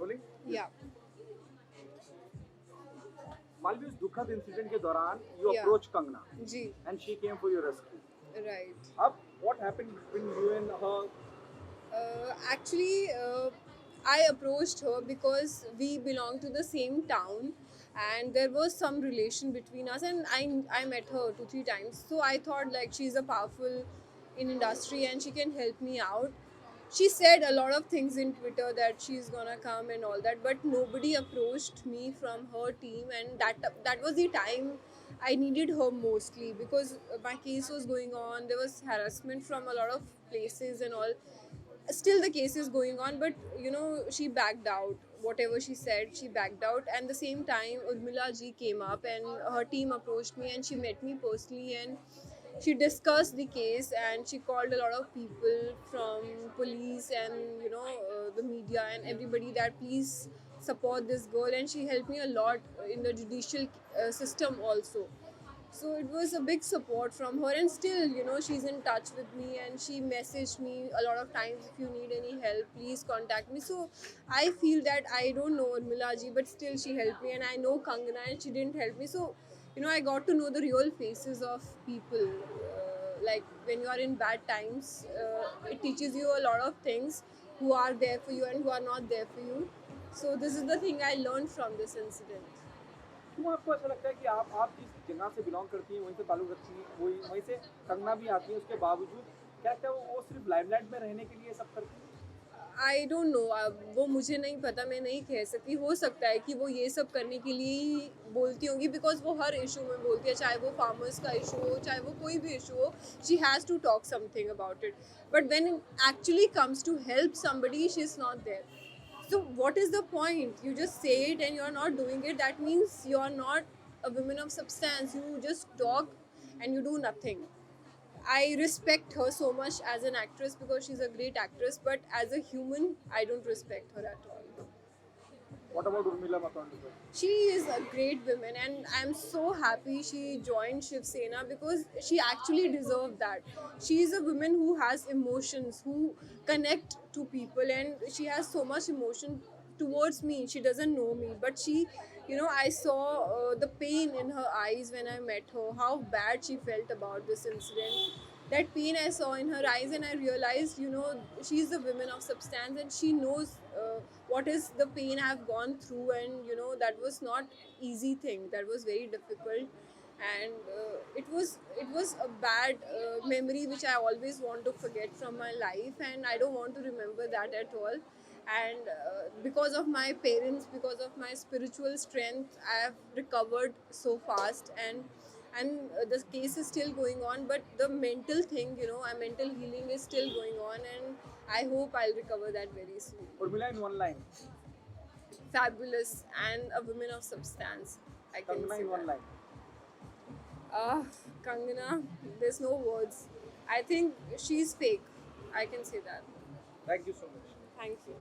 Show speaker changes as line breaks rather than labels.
Rolling?
Yeah,
Malvi's दुखद incident के दौरान you
yeah,
approached Kangna
G,
and she came for your rescue.
right.
Ab, what happened between you and her?
Actually, I approached her because we belong to the same town, and there was some relation between us. And I met her 2 3 times, so I thought like she's a powerful in industry and she can help me out. She said a lot of things in Twitter that she's gonna come and all that, but nobody approached me from her team, and that was the time I needed her mostly because my case was going on. There was harassment from a lot of places and all. Still the case is going on, but she backed out. Whatever she said, she backed out. And the same time Urmila ji came up and her team approached me and she met me personally, and she discussed the case and she called a lot of people from police and the media and everybody that please support this girl, and she helped me a lot in the judicial system also. So it was a big support from her, and still she's in touch with me and she messaged me a lot of times, if you need any help please contact me. So I feel that I don't know Urmila ji, but still she helped me, and I know Kangana and she didn't help me. So I got to know the real faces of people. Like when you are in bad times, it teaches you a lot of things, who are there for you and who are not there for you. So this is the thing I learned from this incident.
क्यों आपको ऐसा लगता है कि आप जिस जगह से बिलोंग करती हैं वहीं से ताल्लुक रखती हैं वहीं से कंगना भी आती है उसके बावजूद क्या लगता है वो सिर्फ लाइमलाइट में रहने के लिए सब करती है?
आई डोंट नो, अब वो मुझे नहीं पता, मैं नहीं कह सकती। हो सकता है कि वो ये सब करने के लिए ही बोलती होंगी, बिकॉज वो हर इशू में बोलती है, चाहे वो फार्मर्स का इशू हो, चाहे वो कोई भी इशू हो, she has to talk something about it. But when actually comes to help somebody, she is not there. So what is the point? You just say it and you're not doing it. That means you're not a woman of substance. You just talk and you do nothing. I respect her so much as an actress because she's a great actress, but as a human, I don't respect her at all.
What about Urmila Matondkar?
She is a great woman, and I'm so happy she joined Shiv Sena because she actually deserved that. She is a woman who has emotions, who connect to people, and she has so much emotion towards me. She doesn't know me, but I saw the pain in her eyes when I met her, how bad she felt about this incident. That pain I saw in her eyes, and I realized, she's a woman of substance, and she knows what is the pain I've gone through, and that was not easy thing. That was very difficult, and it was a bad memory which I always want to forget from my life, and I don't want to remember that at all. And because of my parents, because of my spiritual strength, I have recovered so fast, and the case is still going on, but the mental thing, our mental healing is still going on, and I hope I'll recover that very soon.
Urmila in one line,
Fabulous and a woman of substance, I can
Kangna
say
in one
that.
line.
Kangana, there's no words. I think she's fake, I can say that.
Thank you so much.
Thank you.